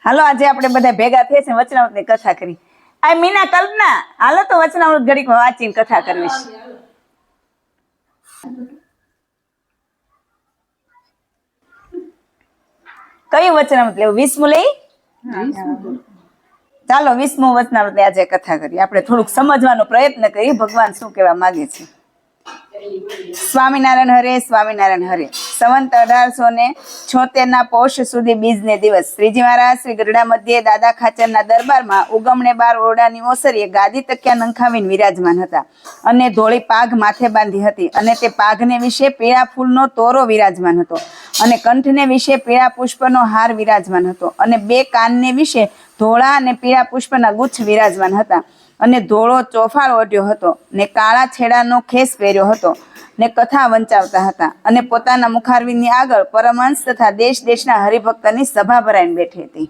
હાલો આજે આપણે બધા ભેગા થઈએ છીએ વચનામૃતની કથા કરી. આ મીના કલ્પના હાલો તો વચનામૃત ઘડીક વાંચીને કથા કરવી છે. કયું વચનામૃત લેવું? 20મું લઈ? ચાલો 20મું વચનામૃત આજે કથા કરીએ. આપણે થોડુંક સમજવાનો પ્રયત્ન કરીએ ભગવાન શું કહેવા માંગે છે. સ્વામિનારાયણ હરે, સ્વામિનારાયણ હરે. સંવંત 1876 પૌષ સુધી બીજને દિવસ શ્રીજી મહારાજ શ્રી ગઢડા મધ્યે દાદા ખાચરના દરબારમાં ઉગમણે 12 ઓરડાની ઓસરીએ ગાદી તકિયા નંખાવીને વિરાજમાન હતા અને ધોળી પાઘ માથે બાંધી હતી અને તે પાઘને વિશે પીળા ફૂલનો તોરો વિરાજમાન હતો અને કંઠને વિશે પીળા પુષ્પનો હાર વિરાજમાન હતો અને 2 કાનને વિશે ધોળા અને પીળા પુષ્પના ગુચ્છ વિરાજમાન હતા અને ધોળો ચોફાળ ઓઢ્યો હતો ને કાળા છેડાનો ખેસ પહેર્યો હતો ને કથા વંચાવતા હતા અને પોતાના મુખારવિંદની આગળ પરમહંસ તથા દેશ દેશના હરિભક્તની સભા ભરાઈને બેઠી હતી.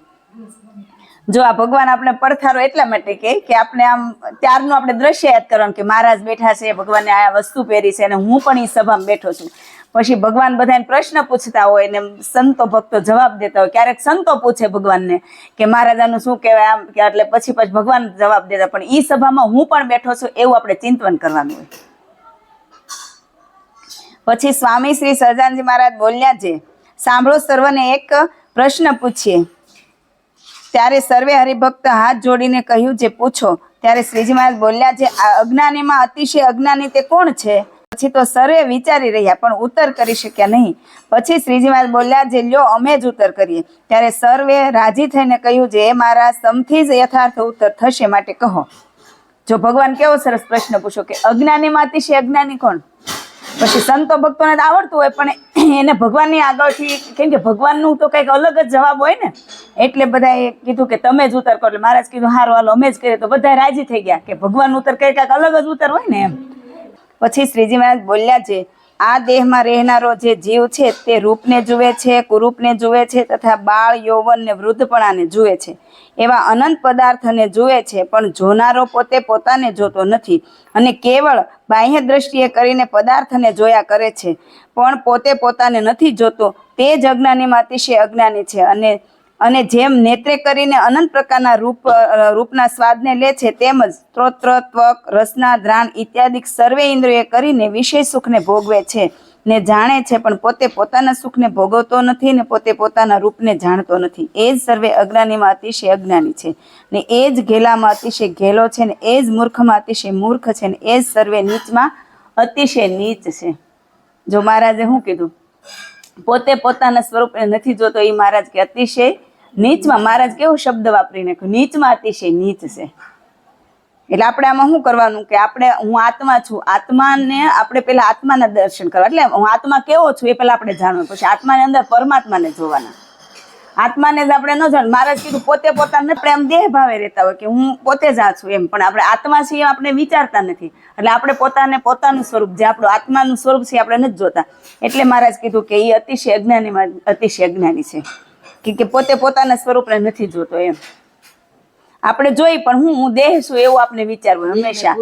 જો આ ભગવાન આપણે પડથારો એટલા માટે કે આપણે આમ ત્યારનું આપણે દ્રશ્ય યાદ કરવાનું કે મહારાજ બેઠા છે, ભગવાને આ વસ્તુ પહેરી છે અને હું પણ એ સભામાં બેઠો છું. પછી ભગવાન બધાને પ્રશ્ન પૂછતા હોય ને સંતો ભક્તો જવાબ દેતા હોય. ક્યારેક સંતો પૂછે ભગવાનને કે મહારાજાનું શું કહેવાય આમ કે એટલે પછી ભગવાન જવાબ દેતા. પણ ઈ સભામાં હું પણ બેઠો છું એવું આપણે ચિંતન કરવાનું હોય. પછી સ્વામી શ્રી સહજાનંદજી મહારાજ બોલ્યા છે, સાંભળો સર્વને એક પ્રશ્ન પૂછીએ. ત્યારે સર્વે હરિભક્ત હાથ જોડીને કહ્યું જે પૂછો. ત્યારે શ્રીજી મહારાજ બોલ્યા છે, આ અજ્ઞાનીમાં અતિશય અજ્ઞાની તે કોણ છે? પછી તો સર્વે વિચારી રહ્યા પણ ઉત્તર કરી શક્યા નહીં. પછી શ્રીજી મહારાજ બોલ્યા જે લ્યો અમે જ ઉત્તર કરીએ. ત્યારે સર્વે રાજી થઈને કહ્યું જે એ મહારાજ સમથી જ યથાર્થ ઉત્તર થશે માટે કહો. જો ભગવાન કેવો સરસ પ્રશ્ન પૂછો કે અજ્ઞાનીમાં અતિશય અજ્ઞાની કોણ? પછી સંતો ભક્તોને તો આવડતું હોય પણ એને ભગવાનની આગળથી કેમ કે ભગવાનનું તો કંઈક અલગ જ જવાબ હોય ને, એટલે બધાએ કીધું કે તમે જ ઉત્તર કરો. એટલે મહારાજ કીધું હારું હાલો અમે જ કરીએ. તો બધા રાજી થઈ ગયા કે ભગવાન ઉત્તર કરે કાંઈક અલગ જ ઉત્તર હોય ને એમ. પછી શ્રીજી મહારાજ બોલ્યા છે, આ દેહમાં રહેનારો જે જીવ છે તે રૂપને જુએ છે, કુરૂપને જુએ છે તથા બાળ યૌવન ને વૃદ્ધપણાને જુએ છે. એવા અનંત પદાર્થને જુએ છે પણ જોનારો પોતે પોતાને જોતો નથી અને કેવળ બાહ્ય દ્રષ્ટિએ કરીને પદાર્થને જોયા કરે છે પણ પોતે પોતાને નથી જોતો. તે જ અજ્ઞાનીમાં અતિશય અજ્ઞાની છે. અને જેમ નેત્રે કરીને અનંત પ્રકારના રૂપના સ્વાદને લે છે તેમજ સ્ત્રોત્ર, ત્વક, રસના, ધ્રાણ ઇત્યાદિ સર્વે ઇન્દ્રિય કરીને વિષય સુખને ભોગવે છે ને જાણે છે પણ પોતે પોતાના સુખને ભોગવતો નથી ને પોતે પોતાના રૂપને જાણતો નથી. એ જ સર્વે અજ્ઞાનીમાં અતિશય અજ્ઞાની છે ને એ જ ઘેલામાં અતિશય ઘેલો છે ને એ જ મૂર્ખમાં અતિશય મૂર્ખ છે ને એ જ સર્વે નીચમાં અતિશય નીચ છે. જો મહારાજે શું કીધું? પોતે પોતાના સ્વરૂપને નથી જોતો એ મહારાજ કે અતિશય નીચમાં. મહારાજ કેવો શબ્દ વાપરીને નીચમાં અતિશય નીચ છે. એટલે આપણે આમાં શું કરવાનું કે આપણે હું આત્મા છું, આત્માને આપણે પેલા આત્માના દર્શન કરવા. એટલે હું આત્મા કેવો છું એ પેલા આપણે જાણવું. પછી આત્માની અંદર પરમાત્માને જોવાના. આત્માને જ આપણે ન જાણવું. મહારાજ કીધું પોતે પોતાને આપણે આમ દેહ ભાવે રહેતા હોય કે હું પોતે જ આ છું એમ, પણ આપણે આત્મા છીએ આપણે વિચારતા નથી. એટલે આપણે પોતાને પોતાનું સ્વરૂપ જે આપણું આત્માનું સ્વરૂપ છે આપણે નથી જોતા. એટલે મહારાજ કીધું કે એ અતિશય અજ્ઞાનીમાં અતિશય અજ્ઞાની છે કે પોતે પોતાના સ્વરૂપને નથી જોતો એમ. આપણે જોઈ પણ હું દેહ છું એવું આપણે વિચારવું હંમેશા.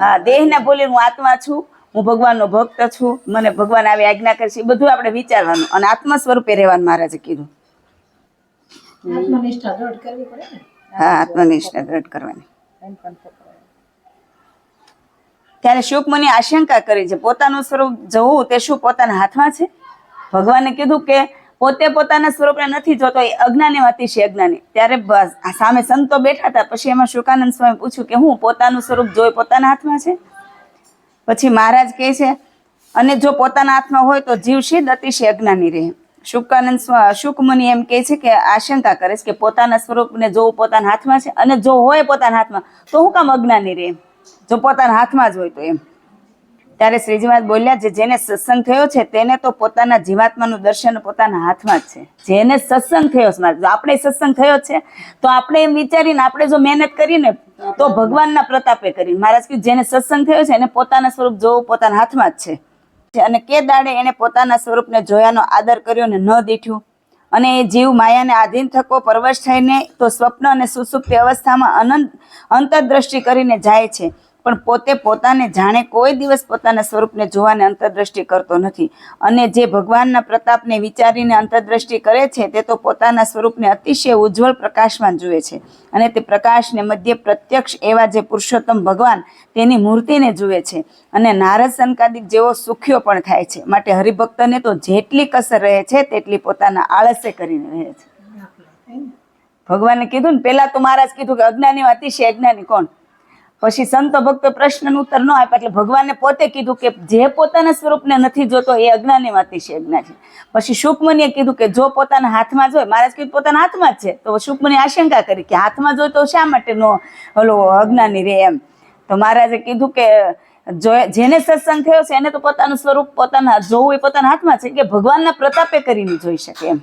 હા, દેહને ભૂલીને હું આત્મા છું, હું ભગવાનનો ભક્ત છું, મને ભગવાન આવી આજ્ઞા કરશે, એ બધું આપણે વિચારવાનું અને આત્મા સ્વરૂપે રહેવાનું મહારાજે કીધું. આત્મનિષ્ઠા દ્રઢ કરવી પડે ને. હા, આત્મનિષ્ઠા દ્રઢ કરવાની. ત્યારે શુકમુનિ આશંકા કરી છે પોતાનું સ્વરૂપ જોવું તે શું પોતાના હાથમાં છે? ભગવાને કીધું કે પોતે પોતાના સ્વરૂપને નથી જોતો એ અજ્ઞાની અતિશય અજ્ઞાની. ત્યારે સામે સંતો બેઠા હતા. પછી એમાં શુકાનંદ સ્વામી પૂછ્યું કે હું પોતાનું સ્વરૂપ જોઈ પોતાના હાથમાં છે? પછી મહારાજ કહે છે અને જો પોતાના હાથમાં હોય તો જીવ શીદ અતિશય અજ્ઞાની રહે. શુકમુનિ એમ કહે છે કે આશંકા કરે છે કે પોતાના સ્વરૂપને જોવું પોતાના હાથમાં છે અને જો હોય પોતાના હાથમાં તો હું કામ અજ્ઞાની રહે જો પોતાના હાથમાં જ હોય તો એમ. ત્યારે શ્રીજી મહારાજ બોલ્યા છે જેને સત્સંગ થયો છે તેને તો પોતાના જીવાત્માનું દર્શન પોતાના હાથમાં જ છે. જેને સત્સંગ થયો છે, આપણે સત્સંગ થયો છે તો આપણે એમ વિચારીને આપણે જો મહેનત કરીને તો ભગવાનના પ્રતાપે કરીને. મહારાજ કીધું જેને સત્સંગ થયો છે એને પોતાના સ્વરૂપ જોવું પોતાના હાથમાં જ છે. અને કે દાડે એને પોતાના સ્વરૂપને જોયાનો આદર કર્યો ને ન દીઠ્યું અને એ જીવ માયાને આધીન થકો પરવશ થઈને તો સ્વપ્ન અને સુસુપ્તિ અવસ્થામાં અંતરદ્રષ્ટિ કરીને જાય છે પણ પોતે પોતાને જાણે કોઈ દિવસ પોતાના સ્વરૂપને જોવાને અંતરદ્રષ્ટિ કરતો નથી. અને જે ભગવાનના પ્રતાપને વિચારીને અંતરદ્રષ્ટિ કરે છે તે તો પોતાના સ્વરૂપને અતિશય ઉજ્જવળ પ્રકાશમાં જુએ છે. અને તે પ્રકાશને મધ્ય પ્રત્યક્ષ એવા જે પુરુષોત્તમ ભગવાન તેની મૂર્તિને જુએ છે. અને નારદ સંકાદિક જેવો સુખ્યો પણ થાય છે. માટે હરિભક્તને તો જેટલી કસર રહે છે તેટલી પોતાના આળસે કરીને રહે છે. ભગવાને કીધું ને, પેલા તો મહારાજ કીધું કે અજ્ઞાની અતિશય અજ્ઞાની કોણ? પછી સંતો ભક્તો પ્રશ્નનો ઉત્તર ન આપ્યા એટલે ભગવાને પોતે કીધું કે જે પોતાના સ્વરૂપને નથી જોતો એ અજ્ઞાની અતિશય અજ્ઞાની. પછી શુકમુનિએ કીધું કે જો પોતાના હાથમાં જોઈ, મહારાજ કીધું પોતાના હાથમાં જ છે. તો શુકમુનિએ આશંકા કરી કે હાથમાં જોઈ તો શા માટે નો ઓલો અજ્ઞાની રે એમ. તો મહારાજે કીધું કે જો જેને સત્સંગ થયો છે એને તો પોતાનું સ્વરૂપ પોતાના જોવું એ પોતાના હાથમાં છે, કે ભગવાનના પ્રતાપે કરીને જોઈ શકે એમ.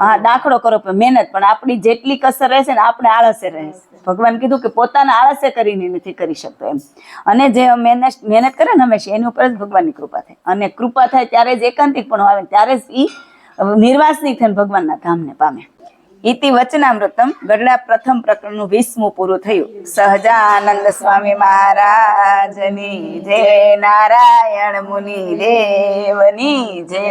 હા, દાખલો કરો પણ મહેનત, પણ આપણી જેટલી કસર રહેશે ને આપણે આળસે રહે. ભગવાન કીધું કે પોતાના આળસે કરીને નથી કરી શકતો એમ. અને જે મહેનત કરે ને હંમેશા એની ઉપર જ ભગવાનની કૃપા થાય. અને કૃપા થાય ત્યારે જ એકાંતિક પણ આવે, ત્યારે જ ઈ નિર્વાસનિક થઈને ભગવાનના ધામને પામે. ઇતિ વચનામૃતમ ગઢડા પ્રથમ પ્રકરણનું 20મું પૂરું થયું. સહજાનંદ સ્વામી મહારાજની જય, નારાયણ મુનિ દેવની જય.